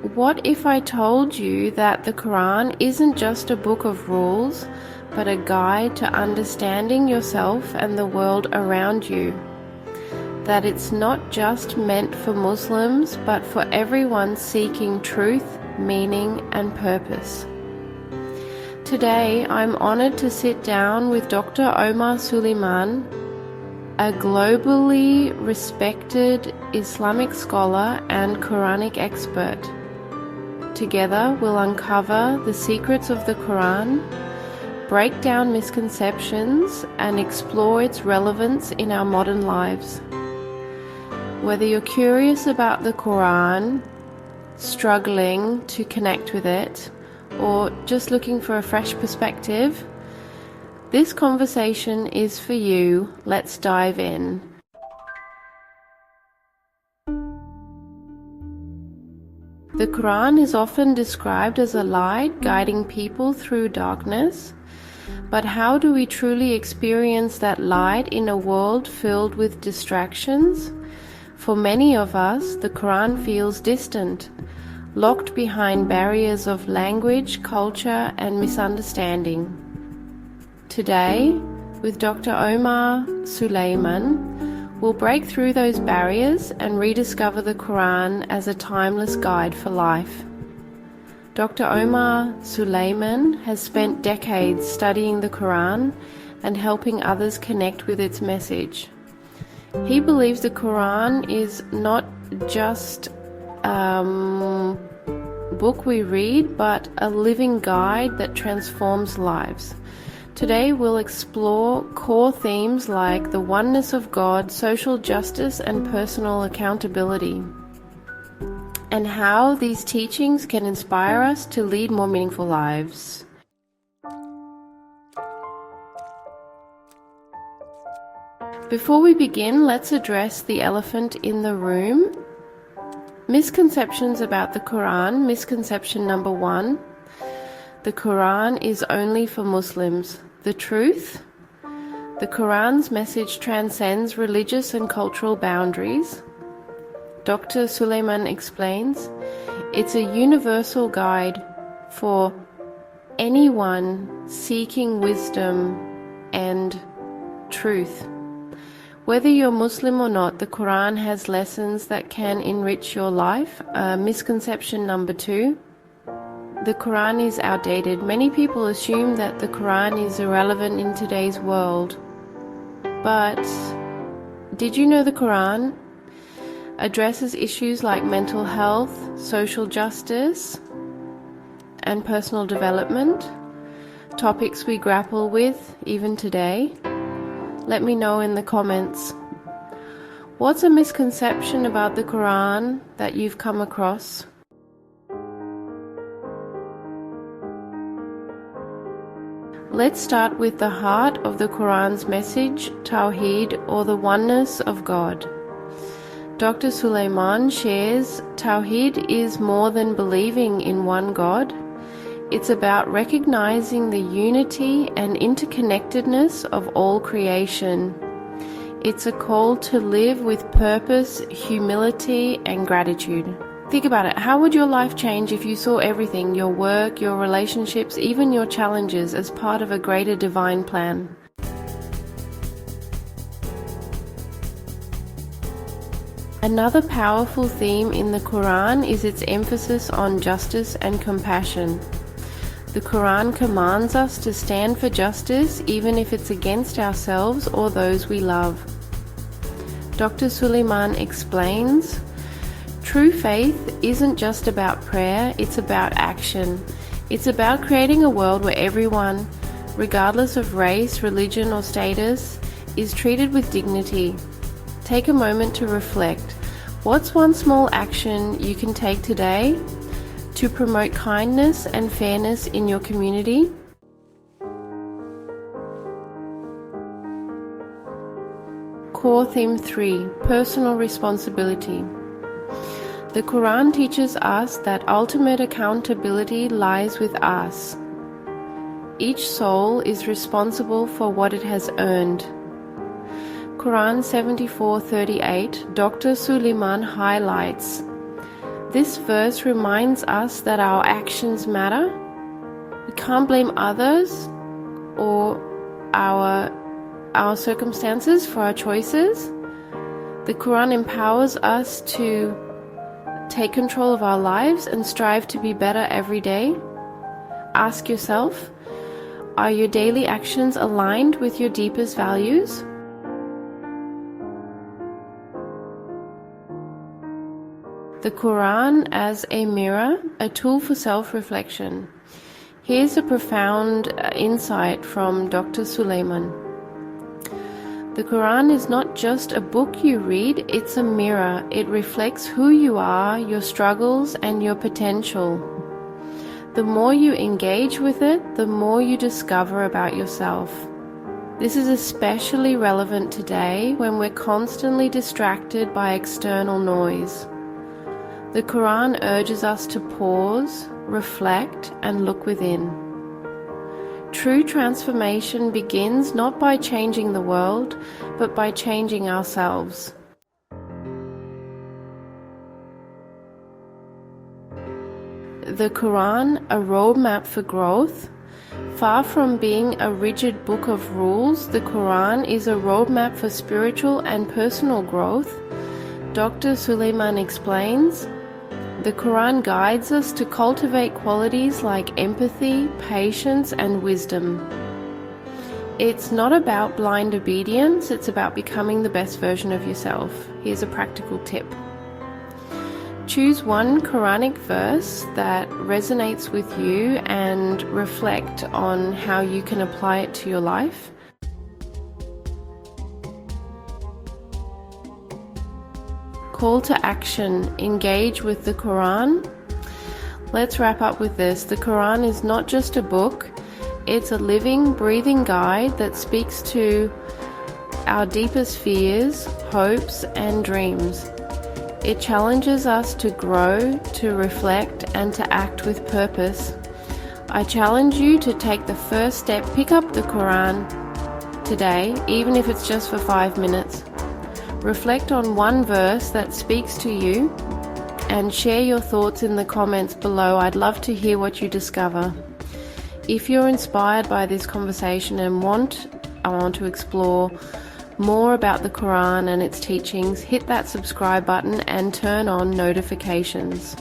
What if I told you that the Quran isn't just a book of rules, but a guide to understanding yourself and the world around you? That it's not just meant for Muslims, but for everyone seeking truth, meaning, and purpose. Today, I'm honored to sit down with Dr. Omar Suleiman, a globally respected Islamic scholar and Quranic expert. Together, we'll uncover the secrets of the Quran, break down misconceptions, and explore its relevance in our modern lives. Whether you're curious about the Quran, struggling to connect with it, or just looking for a fresh perspective, this conversation is for you. Let's dive in. The Quran is often described as a light guiding people through darkness, but how do we truly experience that light in a world filled with distractions? For many of us, the Quran feels distant, locked behind barriers of language, culture, and misunderstanding. Today, with Dr. Omar Suleiman, we'll break through those barriers and rediscover the Quran as a timeless guide for life. Dr. Omar Suleiman has spent decades studying the Quran and helping others connect with its message. He believes the Quran is not just a book we read, but a living guide that transforms lives. Today we'll explore core themes like the oneness of God, social justice, and personal accountability, and how these teachings can inspire us to lead more meaningful lives. Before we begin, let's address the elephant in the room. Misconceptions about the Quran. Misconception number 1. The Quran is only for Muslims. The truth? The Quran's message transcends religious and cultural boundaries. Dr. Suleiman explains, it's a universal guide for anyone seeking wisdom and truth. Whether you're Muslim or not, the Quran has lessons that can enrich your life. Misconception number 2. The Quran is outdated. Many people assume that the Quran is irrelevant in today's world. But did you know the Quran addresses issues like mental health, social justice, and personal development? Topics we grapple with even today. Let me know in the comments. What's a misconception about the Quran that you've come across? Let's start with the heart of the Quran's message, Tawheed, or the oneness of God. Dr. Suleiman shares, Tawheed is more than believing in one God. It's about recognizing the unity and interconnectedness of all creation. It's a call to live with purpose, humility, and gratitude. Think about it. How would your life change if you saw everything, your work, your relationships, even your challenges, as part of a greater divine plan? Another powerful theme in the Quran is its emphasis on justice and compassion. The Quran commands us to stand for justice even if it's against ourselves or those we love. Dr. Suleiman explains, true faith isn't just about prayer, it's about action. It's about creating a world where everyone, regardless of race, religion, or status, is treated with dignity. Take a moment to reflect. What's one small action you can take today to promote kindness and fairness in your community? Core Theme 3: Personal Responsibility. The Quran teaches us that ultimate accountability lies with us. Each soul is responsible for what it has earned. Quran 74:38, Dr. Suleiman highlights, This verse reminds us that our actions matter. We can't blame others or our circumstances for our choices. The Quran empowers us to take control of our lives and strive to be better every day. Ask yourself, are your daily actions aligned with your deepest values? The Quran as a mirror, a tool for self-reflection. Here's a profound insight from Dr. Suleiman. The Quran is not just a book you read, it's a mirror. It reflects who you are, your struggles, and your potential. The more you engage with it, the more you discover about yourself. This is especially relevant today when we're constantly distracted by external noise. The Quran urges us to pause, reflect, and look within. True transformation begins not by changing the world, but by changing ourselves. The Quran, a roadmap for growth. Far from being a rigid book of rules, the Quran is a roadmap for spiritual and personal growth. Dr. Suleiman explains, the Quran guides us to cultivate qualities like empathy, patience, and wisdom. It's not about blind obedience, it's about becoming the best version of yourself. Here's a practical tip. Choose one Quranic verse that resonates with you and reflect on how you can apply it to your life. Call to action, engage with the Quran. Let's wrap up with this. The Quran is not just a book, it's a living, breathing guide that speaks to our deepest fears, hopes, and dreams. It challenges us to grow, to reflect, and to act with purpose. I challenge you to take the first step. Pick up the Quran today, even if it's just for 5 minutes. Reflect on one verse that speaks to you and share your thoughts in the comments below. I'd love to hear what you discover. If you're inspired by this conversation and want to explore more about the Quran and its teachings, hit that subscribe button and turn on notifications.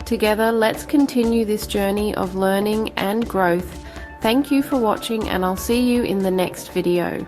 Together, let's continue this journey of learning and growth. Thank you for watching, and I'll see you in the next video.